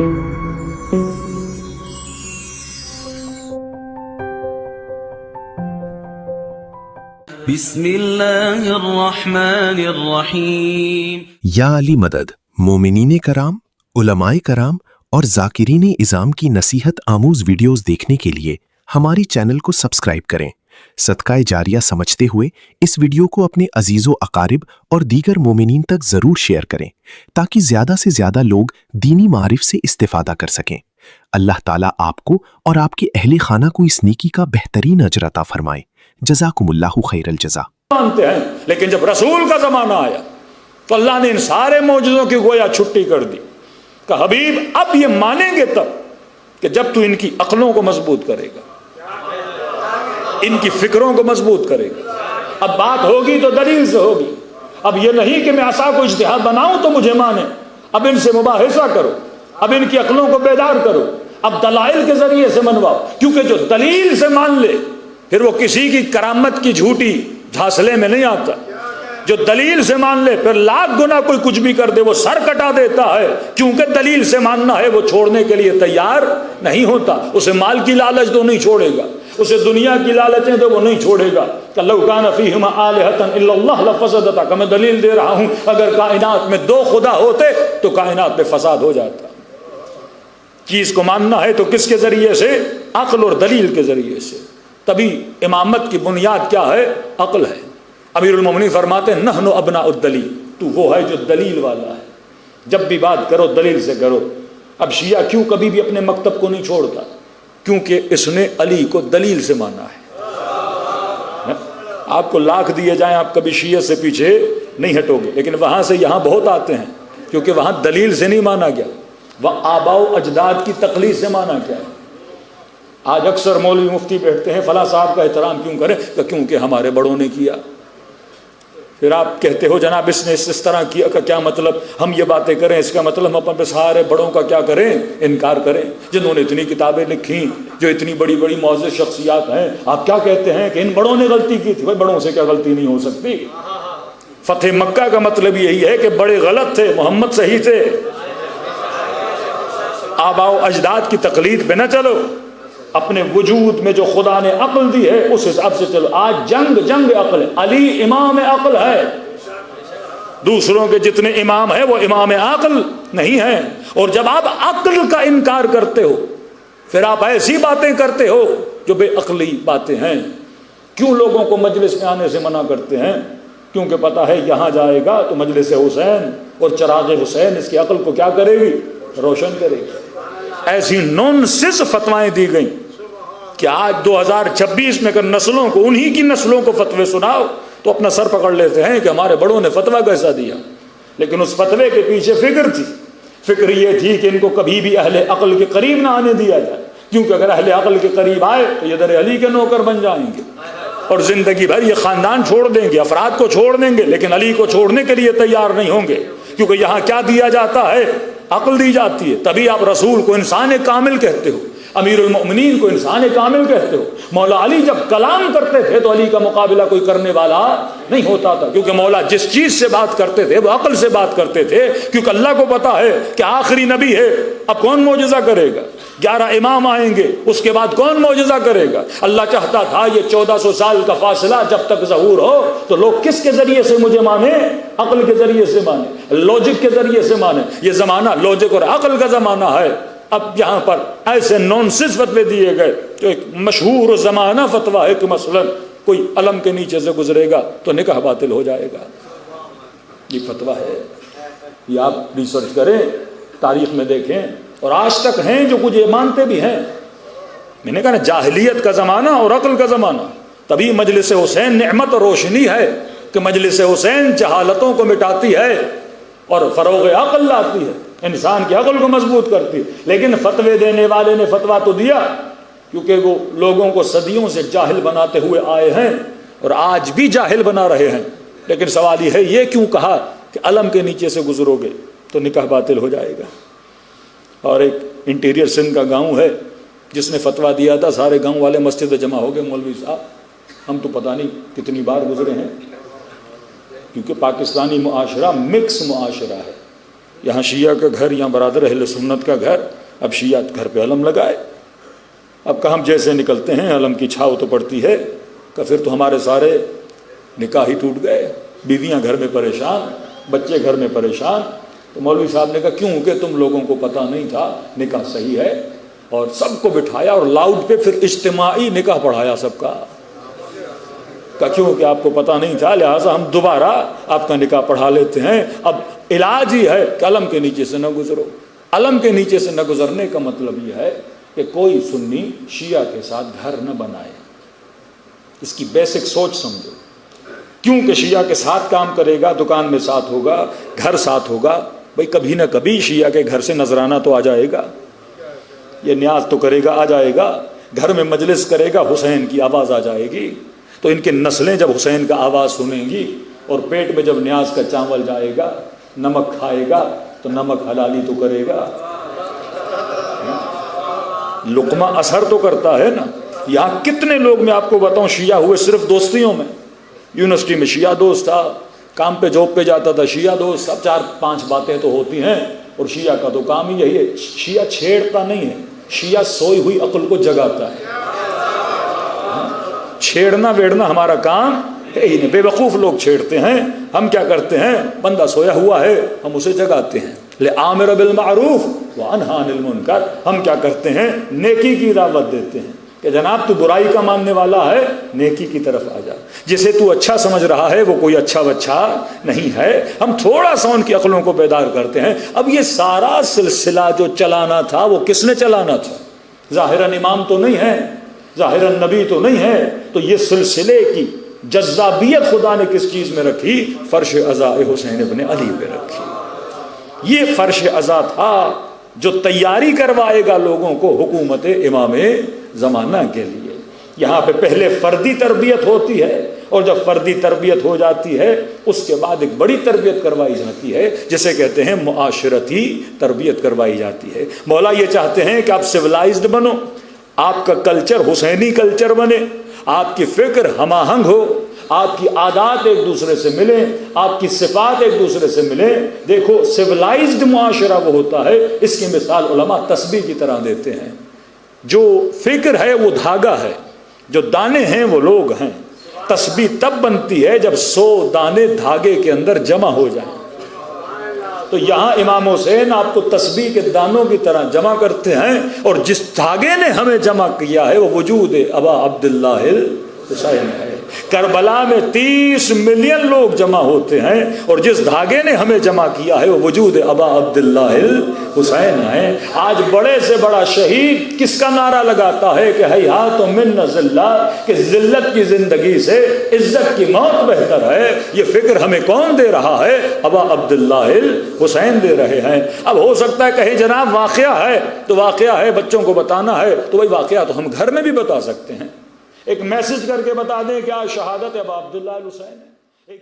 بسم اللہ الرحمن الرحیم۔ یا علی مدد، مومنین کرام، علماء کرام اور ذاکرین اعظام کی نصیحت آموز ویڈیوز دیکھنے کے لیے ہماری چینل کو سبسکرائب کریں۔ صدقہ جاریہ سمجھتے ہوئے اس ویڈیو کو اپنے عزیز و اقارب اور دیگر مومنین تک ضرور شیئر کریں تاکہ زیادہ سے زیادہ لوگ دینی معارف سے استفادہ کر سکیں۔ اللہ تعالیٰ آپ کو اور آپ کے اہل خانہ کو اس نیکی کا بہترین اجر عطا فرمائے۔ جزاکم اللہ خیر الجزا۔ مانتے ہیں، لیکن جب رسول کا زمانہ آیا تو اللہ نے ان سارے معجزوں کی گویا چھٹی کر دی کہ حبیب اب یہ مانیں گے تب کہ جب تو ان کی عقلوں کو مضبوط کرے گا، ان کی فکروں کو مضبوط کرے گا۔ اب بات ہوگی تو دلیل سے ہوگی۔ اب یہ نہیں کہ میں عصا کو اجتہاد بناؤں تو مجھے مانے، اب ان سے مباحثہ کرو، اب ان کی عقلوں کو بیدار کرو، اب دلائل کے ذریعے سے منواؤ، کیونکہ جو دلیل سے مان لے پھر وہ کسی کی کرامت کی جھوٹی جھانسلے میں نہیں آتا۔ جو دلیل سے مان لے پھر لاکھ گنا کوئی کچھ بھی کر دے وہ سر کٹا دیتا ہے، کیونکہ دلیل سے ماننا ہے، وہ چھوڑنے کے لیے تیار نہیں ہوتا۔ اسے مال کی لالچ تو نہیں چھوڑے گا، اسے دنیا کی لالچیں تو وہ نہیں چھوڑے گا۔ کہ لو کان فیہما آلہۃ الا اللہ لفسدتا، کہ میں دلیل دے رہا ہوں اگر کائنات میں دو خدا ہوتے تو کائنات میں فساد ہو جاتا۔ چیز کو ماننا ہے تو کس کے ذریعے سے؟ عقل اور دلیل کے ذریعے سے۔ تبھی امامت کی بنیاد کیا ہے؟ عقل ہے۔ امیر المومنین فرماتے ہیں نحن ابناء الدلیل، تو وہ ہے جو دلیل والا ہے، جب بھی بات کرو دلیل سے کرو۔ اب شیعہ کیوں کبھی بھی اپنے مکتب کو نہیں چھوڑتا؟ کیونکہ اس نے علی کو دلیل سے مانا ہے۔ آپ کو لاکھ دیے جائیں آپ کبھی شیعہ سے پیچھے نہیں ہٹو گے، لیکن وہاں سے یہاں بہت آتے ہیں کیونکہ وہاں دلیل سے نہیں مانا گیا، وہ آباء و اجداد کی تقلید سے مانا گیا ہے۔ آج اکثر مولوی مفتی بیٹھتے ہیں فلاں صاحب کا احترام کیوں کریں؟ کہ کیونکہ ہمارے بڑوں نے کیا۔ پھر آپ کہتے ہو جناب اس نے اس طرح کیا کا کیا مطلب؟ ہم یہ باتیں کریں اس کا مطلب ہم اپنے سارے بڑوں کا کیا کریں؟ انکار کریں، جنہوں نے اتنی کتابیں لکھی، جو اتنی بڑی بڑی معزز شخصیات ہیں۔ آپ کیا کہتے ہیں کہ ان بڑوں نے غلطی کی تھی؟ بھائی بڑوں سے کیا غلطی نہیں ہو سکتی؟ فتح مکہ کا مطلب یہی ہے کہ بڑے غلط تھے، محمد صحیح تھے۔ آباء و اجداد کی تقلید پہ نہ چلو، اپنے وجود میں جو خدا نے عقل دی ہے اس حساب سے چلو۔ آج جنگ عقل ہے، علی امام عقل ہے، دوسروں کے جتنے امام ہیں وہ امام عقل نہیں ہیں۔ اور جب آپ عقل کا انکار کرتے ہو پھر آپ ایسی باتیں کرتے ہو جو بے عقلی باتیں ہیں۔ کیوں لوگوں کو مجلس میں آنے سے منع کرتے ہیں؟ کیونکہ پتہ ہے یہاں جائے گا تو مجلس حسین اور چراغ حسین اس کی عقل کو کیا کرے گی؟ روشن کرے گی۔ ایسی نونسنس فتوائیں دی گئیں کہ آج 2026 میں اگر نسلوں کو انہی کی نسلوں کو فتوے سناؤ تو اپنا سر پکڑ لیتے ہیں کہ ہمارے بڑوں نے فتویٰ کیسا دیا۔ لیکن اس فتوے کے پیچھے فکر تھی، فکر یہ تھی کہ ان کو کبھی بھی اہل عقل کے قریب نہ آنے دیا جائے، کیونکہ اگر اہل عقل کے قریب آئے تو یہ در علی کے نوکر بن جائیں گے اور زندگی بھر یہ خاندان چھوڑ دیں گے، افراد کو چھوڑ دیں گے، لیکن علی کو چھوڑنے کے لیے تیار نہیں ہوں گے، کیونکہ یہاں کیا دیا جاتا ہے؟ عقل دی جاتی ہے۔ تبھی آپ رسول کو انسان کامل کہتے ہو، امیر المؤمنین کو انسان کامل کہتے ہو۔ مولا علی جب کلام کرتے تھے تو علی کا مقابلہ کوئی کرنے والا نہیں ہوتا تھا، کیونکہ مولا جس چیز سے بات کرتے تھے وہ عقل سے بات کرتے تھے، کیونکہ اللہ کو پتا ہے کہ آخری نبی ہے، اب کون معجزہ کرے گا؟ 11 امام آئیں گے، اس کے بعد کون معجزہ کرے گا؟ اللہ چاہتا تھا یہ 1400 سال کا فاصلہ جب تک ظہور ہو تو لوگ کس کے ذریعے سے مجھے مانے؟ عقل کے ذریعے سے مانے، لوجک کے ذریعے سے مانے۔ یہ زمانہ لوجک اور عقل کا زمانہ ہے۔ اب یہاں پر ایسے نونسنس فتوے دیے گئے جو ایک مشہور زمانہ فتویٰ ہے کہ مثلا کوئی علم کے نیچے سے گزرے گا تو نکاح باطل ہو جائے گا۔ یہ فتویٰ ہے، یہ آپ ریسرچ کریں، تاریخ میں دیکھیں، اور آج تک ہیں جو کچھ یہ مانتے بھی ہیں۔ میں نے کہا نا جاہلیت کا زمانہ اور عقل کا زمانہ، تبھی مجلس حسین نعمت اور روشنی ہے کہ مجلس حسین جہالتوں کو مٹاتی ہے اور فروغ عقل لاتی ہے، انسان کی عقل کو مضبوط کرتی ہے۔ لیکن فتوے دینے والے نے فتویٰ تو دیا کیونکہ وہ لوگوں کو صدیوں سے جاہل بناتے ہوئے آئے ہیں اور آج بھی جاہل بنا رہے ہیں۔ لیکن سوال یہ ہے یہ کیوں کہا کہ علم کے نیچے سے گزرو گے تو نکاح باطل ہو جائے گا؟ اور ایک انٹیریئر سندھ کا گاؤں ہے جس نے فتویٰ دیا تھا، سارے گاؤں والے مسجد جمع ہو گئے، مولوی صاحب ہم تو پتہ نہیں کتنی بار گزرے ہیں، کیونکہ پاکستانی معاشرہ مکس معاشرہ ہے، یہاں شیعہ کا گھر، یہاں برادر اہل سنت کا گھر، اب شیعہ گھر پہ علم لگائے. اب کہ ہم جیسے نکلتے ہیں علم کی چھاؤ تو پڑتی ہے، کہ پھر تو ہمارے سارے نکاح ہی ٹوٹ گئے، بیویاں گھر میں پریشان، بچے گھر میں پریشان. تو مولوی صاحب نے کہا کیوں کہ تم لوگوں کو پتہ نہیں تھا نکاح صحیح ہے، اور سب کو بٹھایا اور لاؤڈ پہ پھر اجتماعی نکاح پڑھایا سب کا. کہ کیوں کہ آپ کو پتہ نہیں تھا، لہٰذا ہم دوبارہ آپ کا نکاح پڑھا لیتے ہیں. اب علاج ہی ہے کہ علم کے نیچے سے نہ گزرو. علم کے نیچے سے نہ گزرنے کا مطلب یہ ہے کہ کوئی سنی شیعہ کے ساتھ گھر نہ بنائے. اس کی بیسک سوچ سمجھو. کیونکہ شیعہ کے ساتھ کام کرے گا، دکان میں ساتھ ہوگا، گھر ساتھ ہوگا، بھئی کبھی نہ کبھی شیعہ کے گھر سے نذرانہ تو آ جائے گا، یہ نیاز تو کرے گا، آ جائے گا. گھر میں مجلس کرے گا، حسین کی آواز آ جائے گی. تو ان کی نسلیں جب حسین کا آواز سنیں گی اور پیٹ میں جب نیاز کا چاول جائے گا، نمک کھائے گا تو نمک حلالی تو کرے گا، لقمہ اثر تو کرتا ہے نا. یہاں کتنے لوگ میں آپ کو بتاؤں شیعہ ہوئے صرف دوستیوں میں. یونیورسٹی میں شیعہ دوست تھا، کام پہ جاب پہ جاتا تھا شیعہ دوست. اب 4-5 باتیں تو ہوتی ہیں، اور شیعہ کا تو کام ہی یہی ہے. شیعہ چھیڑتا نہیں ہے، شیعہ سوئی ہوئی عقل کو جگاتا ہے. چھیڑنا ویڑنا ہمارا کام ہے ہی نہیں. بے وقوف لوگ چھیڑتے ہیں، ہم کیا کرتے ہیں؟ بندہ سویا ہوا ہے، ہم اسے جگاتے ہیں. لِآمِرَ بِالْمَعْرُوفِ وَأَنْهَى عَنِ الْمُنْكَرِ. ہم کیا کرتے ہیں؟ نیکی کی دعوت دیتے ہیں کہ جناب تو برائی کا ماننے والا ہے، نیکی کی طرف آ جا. جسے تو اچھا سمجھ رہا ہے وہ کوئی اچھا بچہ نہیں ہے. ہم تھوڑا سا ان کی عقلوں کو بیدار کرتے ہیں. اب یہ سارا سلسلہ جو چلانا تھا وہ کس نے چلانا تھا؟ ظاہراً امام تو نہیں ہے، ظاہراً نبی تو نہیں ہے. تو یہ سلسلے کی جذابیت خدا نے کس چیز میں رکھی؟ فرش عزا حسین ابن علی پہ رکھی. یہ فرش عزا تھا جو تیاری کروائے گا لوگوں کو حکومت امام زمانہ کے لیے. یہاں پہ پہلے فردی تربیت ہوتی ہے، اور جب فردی تربیت ہو جاتی ہے اس کے بعد ایک بڑی تربیت کروائی جاتی ہے جسے کہتے ہیں معاشرتی تربیت کروائی جاتی ہے. مولا یہ چاہتے ہیں کہ آپ سویلائزڈ بنو، آپ کا کلچر حسینی کلچر بنے، آپ کی فکر ہم آہنگ ہو، آپ کی عادات ایک دوسرے سے ملیں، آپ کی صفات ایک دوسرے سے ملیں. دیکھو سویلائزڈ معاشرہ وہ ہوتا ہے، اس کی مثال علماء تسبیح کی طرح دیتے ہیں. جو فکر ہے وہ دھاگا ہے، جو دانے ہیں وہ لوگ ہیں. تسبیح تب بنتی ہے جب 100 دانے دھاگے کے اندر جمع ہو جائیں. تو یہاں امام حسین آپ کو تسبیح کے دانوں کی طرح جمع کرتے ہیں، اور جس دھاگے نے ہمیں جمع کیا ہے وہ وجود ابا عبداللہ الحسین ہے. کربلا میں 30 ملین لوگ جمع ہوتے ہیں، اور جس دھاگے نے ہمیں جمع کیا ہے وہ وجود ابا عبداللہ الحسین ہے. آج بڑے سے بڑا شہید کس کا نعرہ لگاتا ہے کہ حیات من ذلت، کہ ذلت کی زندگی سے عزت کی موت بہتر ہے. یہ فکر ہمیں کون دے رہا ہے؟ ابا عبداللہ الحسین دے رہے ہیں. اب ہو سکتا ہے کہیں جناب واقعہ ہے تو واقعہ ہے، بچوں کو بتانا ہے تو وہی واقعہ تو ہم گھر میں بھی بتا سکتے ہیں. ایک میسج کر کے بتا دیں کہ آج شہادت ابا عبداللہ الحسین ہے. ایک